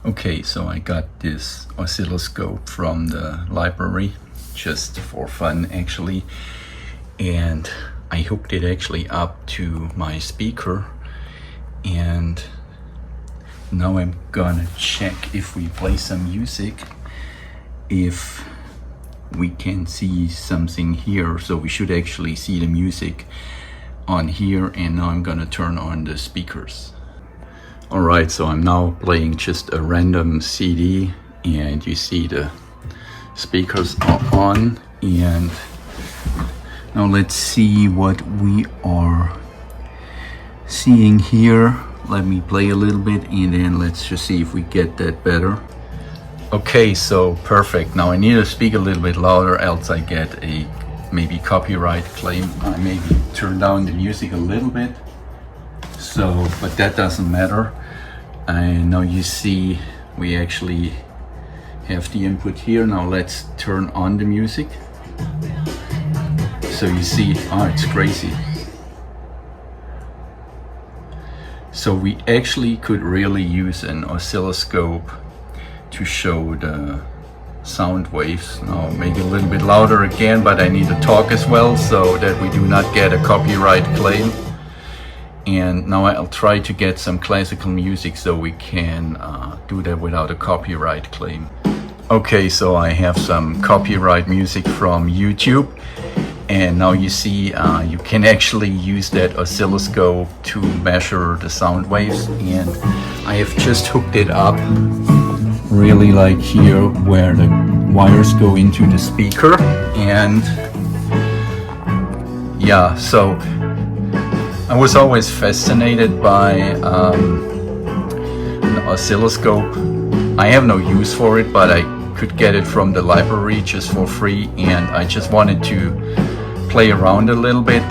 Okay, so I got this oscilloscope from the library just for fun actually, and I hooked it actually up to my speaker, and now I'm gonna check if we play some music if we can see something here. So we should actually see the music on here, and now I'm gonna turn on the speakers. Alright, so I'm now playing just a random CD, and you see the speakers are on, and now let's see what we are seeing here. Let me play a little bit and then let's just see if we get that better. Okay, so perfect. Now I need to speak a little bit louder, else I get a maybe copyright claim. I maybe turn down the music a little bit. So, but that doesn't matter. I know you see we actually have the input here. Now let's turn on the music. So you see, oh, it's crazy. So we actually could really use an oscilloscope to show the sound waves. Now maybe a little bit louder again, but I need to talk as well so that we do not get a copyright claim. And now I'll try to get some classical music so we can do that without a copyright claim. Okay, so I have some copyright music from YouTube, and now you see you can actually use that oscilloscope to measure the sound waves, and I have just hooked it up really like here where the wires go into the speaker. And yeah, so I was always fascinated by an oscilloscope. I have no use for it, but I could get it from the library just for free, and I just wanted to play around a little bit.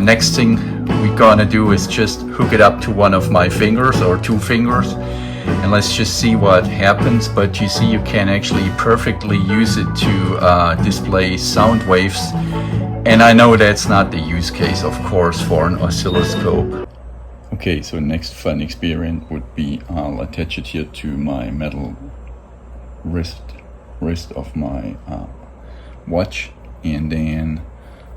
Next thing we're gonna do is just hook it up to one of my fingers or two fingers, and let's just see what happens. But you see, you can actually perfectly use it to display sound waves. And I know that's not the use case, of course, for an oscilloscope. Okay, so next fun experiment would be I'll attach it here to my metal wrist of my watch, and then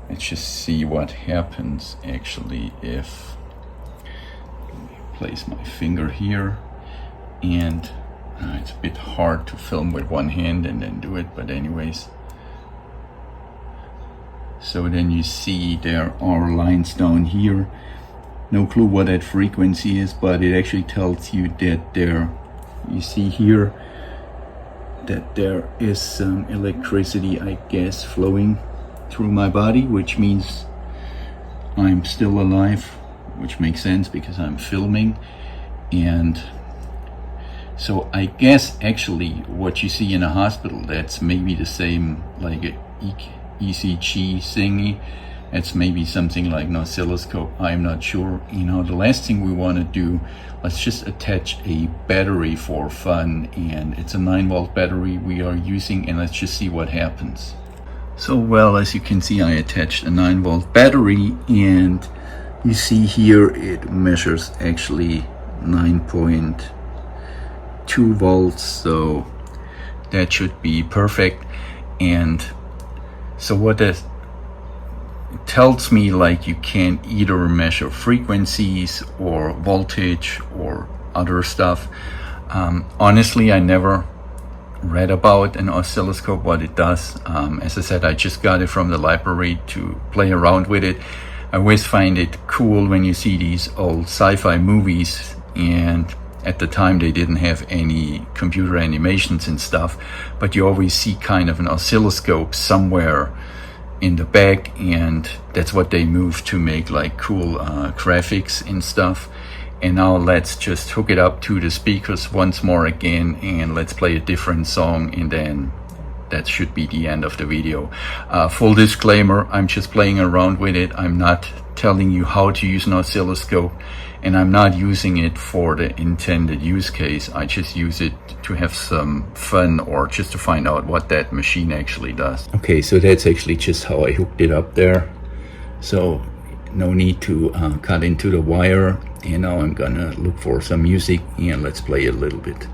let's just see what happens actually if I place my finger here. And it's a bit hard to film with one hand and then do it, but anyways. So then you see there are lines down here. No clue what that frequency is, but it actually tells you that you see here that there is some electricity, I guess, flowing through my body, which means I'm still alive, which makes sense because I'm filming. And so I guess actually what you see in a hospital, that's maybe the same like a ECG thingy. It's maybe something like an oscilloscope, I'm not sure. You know, the last thing we want to do, let's just attach a battery for fun, and it's a 9-volt battery we are using, and let's just see what happens. So well, as you can see, I attached a 9-volt battery, and you see here it measures actually 9.2 volts, so that should be perfect. And so what that tells me, like, you can either measure frequencies or voltage or other stuff. Honestly, I never read about an oscilloscope, what it does. As I said, I just got it from the library to play around with it. I always find it cool when you see these old sci-fi movies, and at the time they didn't have any computer animations and stuff, but you always see kind of an oscilloscope somewhere in the back, and that's what they move to make like cool graphics and stuff. And now let's just hook it up to the speakers once more again, and let's play a different song, and then that should be the end of the video. Full disclaimer, I'm just playing around with it. I'm not telling you how to use an oscilloscope, and I'm not using it for the intended use case. I just use it to have some fun, or just to find out what that machine actually does. Okay, so that's actually just how I hooked it up there. So no need to cut into the wire. And now I'm gonna look for some music, and let's play a little bit.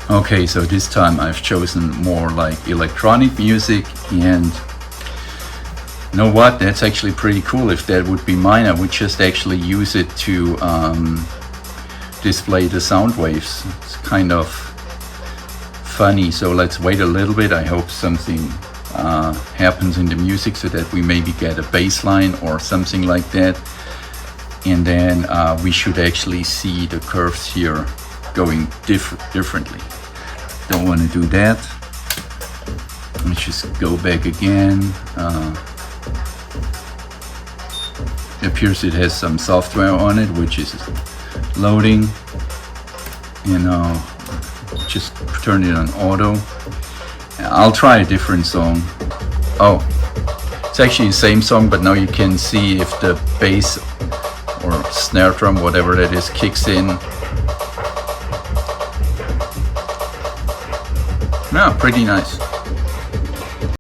Okay, so this time I've chosen more like electronic music, and you know what, that's actually pretty cool. If that would be mine, I would just actually use it to display the sound waves. It's kind of funny, so let's wait a little bit. I hope something happens in the music so that we maybe get a bass line or something like that, and then we should actually see the curves here going differently. Don't want to do that. Let's just go back again. It appears it has some software on it, which is loading. Just turn it on auto. I'll try a different song. Oh, it's actually the same song, but now you can see if the bass or snare drum, whatever that is, kicks in. Yeah, pretty nice.